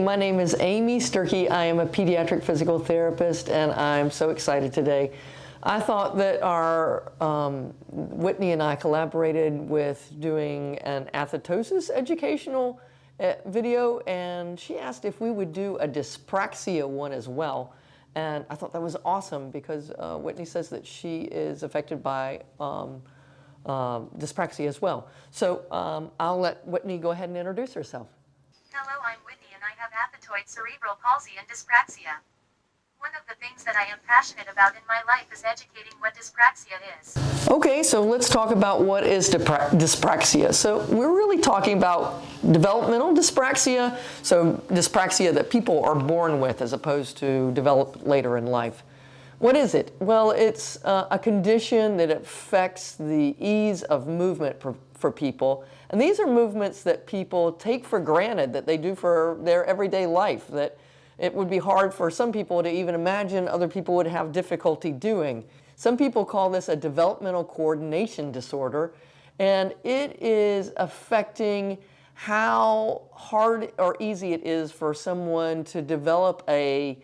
my name is Amy Sturkey. I am a pediatric physical therapist, and I'm so excited today. I thought that our Whitney and I collaborated with doing an athetosis educational video, and she asked if we would do a dyspraxia one as well. And I thought that was awesome because Whitney says that she is affected by dyspraxia as well. So I'll let Whitney go ahead and introduce herself. Hello, I'm Whitney and I have athetoid, cerebral palsy and dyspraxia. One of the things that I am passionate about in my life is educating what dyspraxia is. Okay, so let's talk about what is dyspraxia. So we're really talking about developmental dyspraxia, so dyspraxia that people are born with as opposed to develop later in life. What is it? Well, it's a condition that affects the ease of movement for people. And these are movements that people take for granted that they do for their everyday life, that it would be hard for some people to even imagine other people would have difficulty doing. Some people call this a developmental coordination disorder, and it is affecting how hard or easy it is for someone to develop a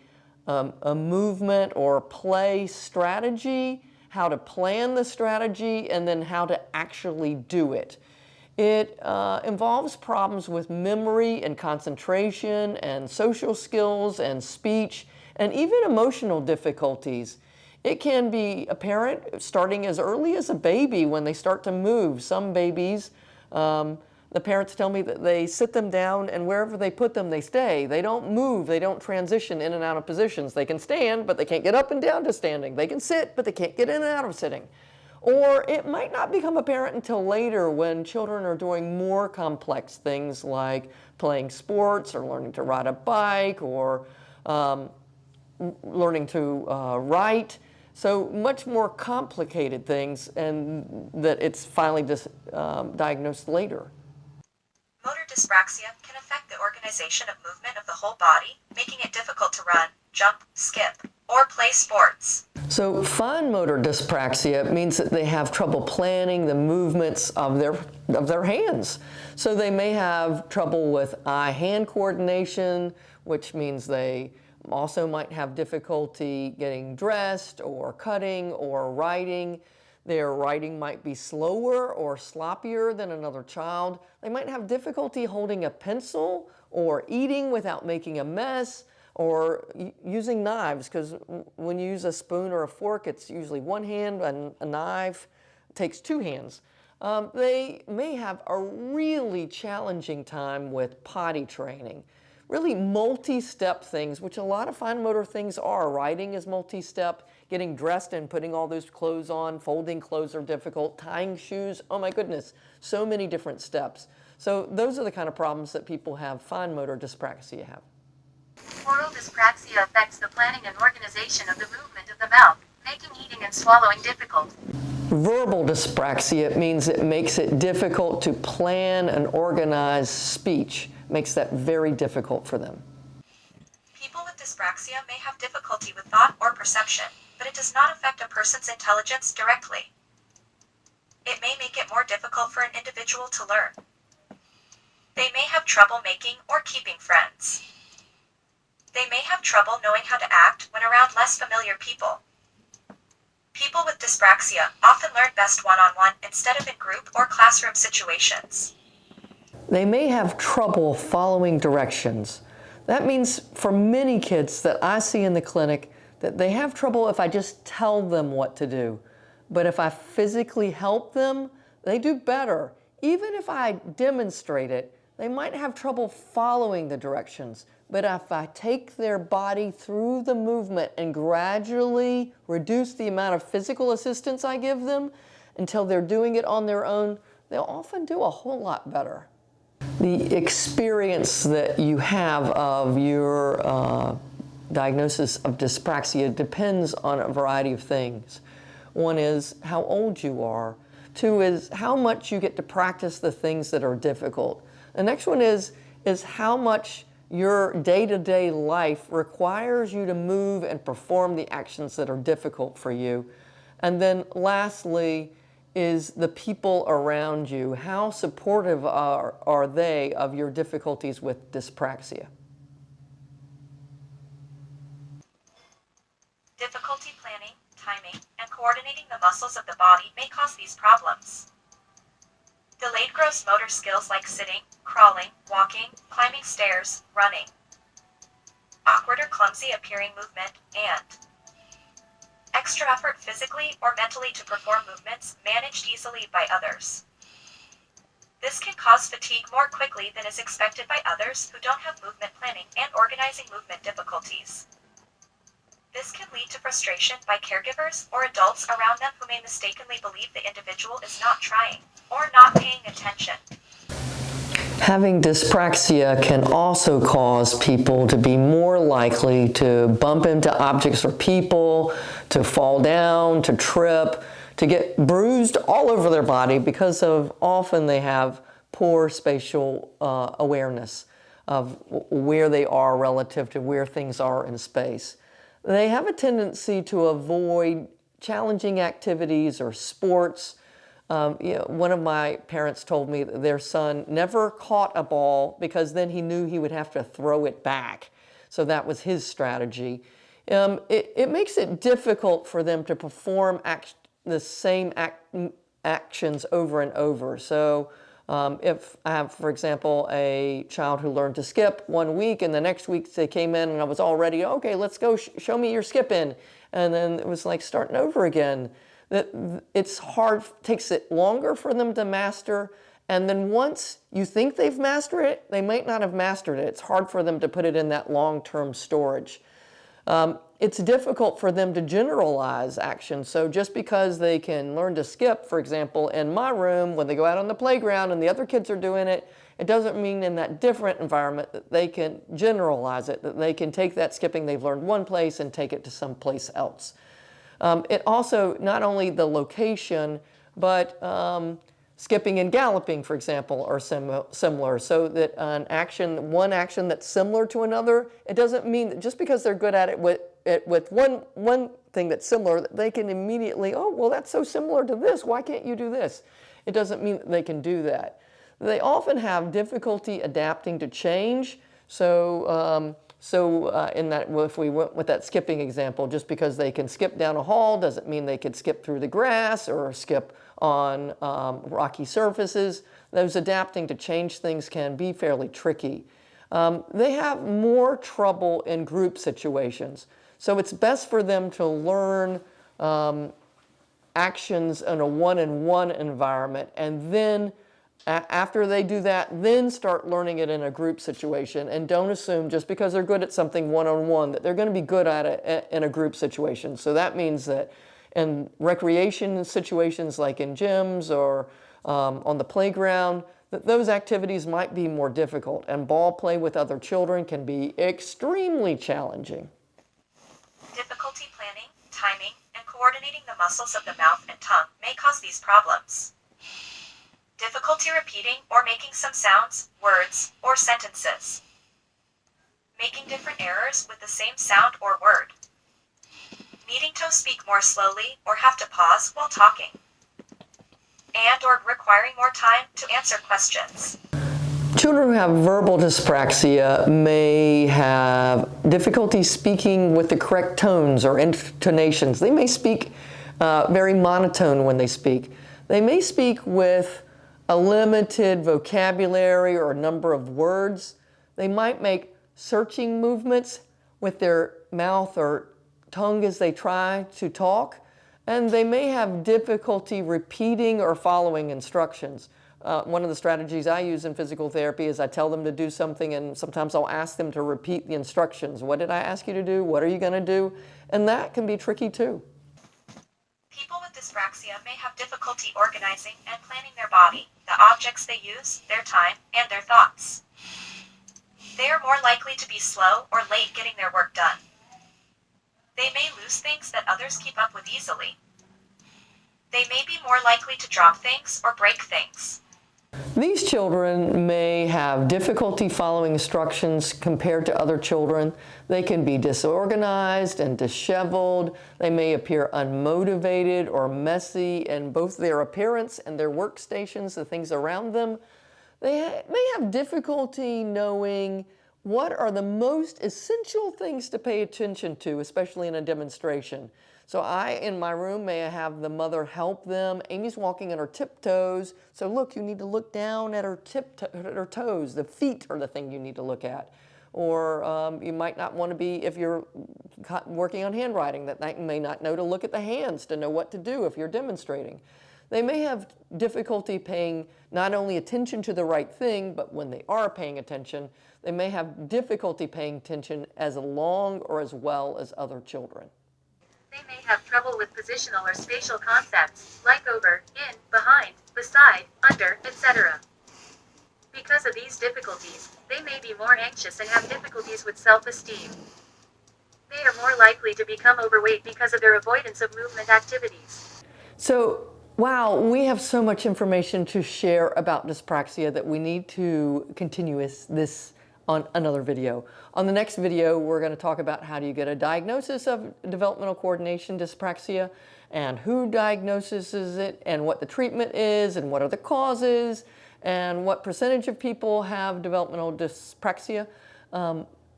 movement or play strategy, how to plan the strategy, and then how to actually do it. It involves problems with memory and concentration and social skills and speech and even emotional difficulties. It can be apparent starting as early as a baby when they start to move. Some babies, the parents tell me that they sit them down and wherever they put them, they stay. They don't move. They don't transition in and out of positions. They can stand, but they can't get up and down to standing. They can sit, but they can't get in and out of sitting. Or it might not become apparent until later when children are doing more complex things like playing sports or learning to ride a bike or learning to write. So much more complicated things, and that it's finally diagnosed later. Motor dyspraxia can affect the organization of movement of the whole body, making it difficult to run, jump, skip, or play sports. So fine motor dyspraxia means that they have trouble planning the movements of their hands. So they may have trouble with eye-hand coordination, which means they also might have difficulty getting dressed or cutting or writing. Their writing might be slower or sloppier than another child. They might have difficulty holding a pencil or eating without making a mess, or using knives, because when you use a spoon or a fork, it's usually one hand, and a knife takes two hands. They may have a really challenging time with potty training, really multi-step things, which a lot of fine motor things are. Writing is multi-step, getting dressed and putting all those clothes on, folding clothes are difficult, tying shoes, oh my goodness, so many different steps. So those are the kind of problems that people have fine motor dyspraxia have. Oral dyspraxia affects the planning and organization of the movement of the mouth, making eating and swallowing difficult. Verbal dyspraxia means it makes it difficult to plan and organize speech, makes that very difficult for them. People with dyspraxia may have difficulty with thought or perception, but it does not affect a person's intelligence directly. It may make it more difficult for an individual to learn. They may have trouble making or keeping friends. They may have trouble knowing how to act when around less familiar people. People with dyspraxia often learn best one-on-one instead of in group or classroom situations. They may have trouble following directions. That means for many kids that I see in the clinic that they have trouble if I just tell them what to do. But if I physically help them, they do better. Even if I demonstrate it, they might have trouble following the directions. But if I take their body through the movement and gradually reduce the amount of physical assistance I give them until they're doing it on their own, they'll often do a whole lot better. The experience that you have of your diagnosis of dyspraxia depends on a variety of things. One is how old you are. Two is how much you get to practice the things that are difficult. The next one is how much your day-to-day life requires you to move and perform the actions that are difficult for you. And then lastly is the people around you. How supportive are they of your difficulties with dyspraxia? coordinating the muscles of the body may cause these problems. Delayed gross motor skills like sitting, crawling, walking, climbing stairs, running. Awkward or clumsy appearing movement, and extra effort physically or mentally to perform movements managed easily by others. This can cause fatigue more quickly than is expected by others who don't have movement planning and organizing movement difficulties. This can lead to frustration by caregivers or adults around them who may mistakenly believe the individual is not trying or not paying attention. Having dyspraxia can also cause people to be more likely to bump into objects or people, to fall down, to trip, to get bruised all over their body because of often they have poor spatial awareness of where they are relative to where things are in space. They have a tendency to avoid challenging activities or sports. One of my parents told me that their son never caught a ball because then he knew he would have to throw it back. So that was his strategy. It makes it difficult for them to perform the same actions over and over. So if I have, for example, a child who learned to skip one week and the next week they came in and I was all ready, okay, let's go, show me your skipping. And then it was like starting over again. That it's hard, takes it longer for them to master, and then once you think they've mastered it, they might not have mastered it. It's hard for them to put it in that long-term storage. It's difficult for them to generalize actions. So just because they can learn to skip, for example, in my room, when they go out on the playground and the other kids are doing it, it doesn't mean in that different environment that they can generalize it, that they can take that skipping they've learned one place and take it to someplace else. It also, not only the location, but skipping and galloping, for example, are similar. So that one action that's similar to another, it doesn't mean that just because they're good at it with one thing that's similar, that they can immediately, oh, well, that's so similar to this, why can't you do this? It doesn't mean that they can do that. They often have difficulty adapting to change. So in that, if we went with that skipping example, just because they can skip down a hall doesn't mean they could skip through the grass or skip on rocky surfaces. Those adapting to change things can be fairly tricky. They have more trouble in group situations. So it's best for them to learn actions in a one-on-one environment, and then after they do that, then start learning it in a group situation, and don't assume just because they're good at something one-on-one that they're going to be good at it in a group situation. So that means that in recreation situations like in gyms or on the playground, that those activities might be more difficult, and ball play with other children can be extremely challenging. Difficulty planning, timing, and coordinating the muscles of the mouth and tongue may cause these problems. Difficulty repeating or making some sounds, words, or sentences. Making different errors with the same sound or word. Needing to speak more slowly or have to pause while talking. And or requiring more time to answer questions. Children who have verbal dyspraxia may have difficulty speaking with the correct tones or intonations. They may speak very monotone when they speak. They may speak with a limited vocabulary or a number of words. They might make searching movements with their mouth or tongue as they try to talk, and they may have difficulty repeating or following instructions. One of the strategies I use in physical therapy is I tell them to do something, and sometimes I'll ask them to repeat the instructions. What did I ask you to do? What are you going to do? And that can be tricky too. People with dyspraxia may have difficulty organizing and planning their body, the objects they use, their time, and their thoughts. They are more likely to be slow or late getting their work done. They may lose things that others keep up with easily. They may be more likely to drop things or break things. These children may have difficulty following instructions compared to other children. They can be disorganized and disheveled. They may appear unmotivated or messy in both their appearance and their workstations, the things around them. They may have difficulty knowing what are the most essential things to pay attention to, especially in a demonstration. So I, in my room, may have the mother help them. Amy's walking on her tiptoes. So look, you need to look down at her her toes. The feet are the thing you need to look at. Or you might not want to be, if you're working on handwriting, that you may not know to look at the hands to know what to do if you're demonstrating. They may have difficulty paying not only attention to the right thing, but when they are paying attention, they may have difficulty paying attention as long or as well as other children. They may have trouble with positional or spatial concepts, like over, in, behind, beside, under, etc. Because of these difficulties, they may be more anxious and have difficulties with self-esteem. They are more likely to become overweight because of their avoidance of movement activities. So, wow, we have so much information to share about dyspraxia that we need to continue this on another video. On the next video, we're going to talk about how do you get a diagnosis of developmental coordination dyspraxia, and who diagnoses it, and what the treatment is, and what are the causes, and what percentage of people have developmental dyspraxia.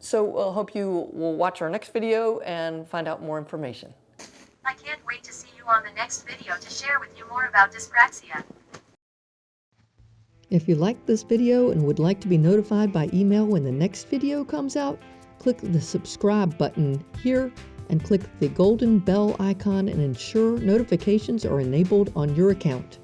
So I hope you will watch our next video and find out more information. I can't wait to see you on the next video to share with you more about dyspraxia. If you liked this video and would like to be notified by email when the next video comes out, click the subscribe button here and click the golden bell icon and ensure notifications are enabled on your account.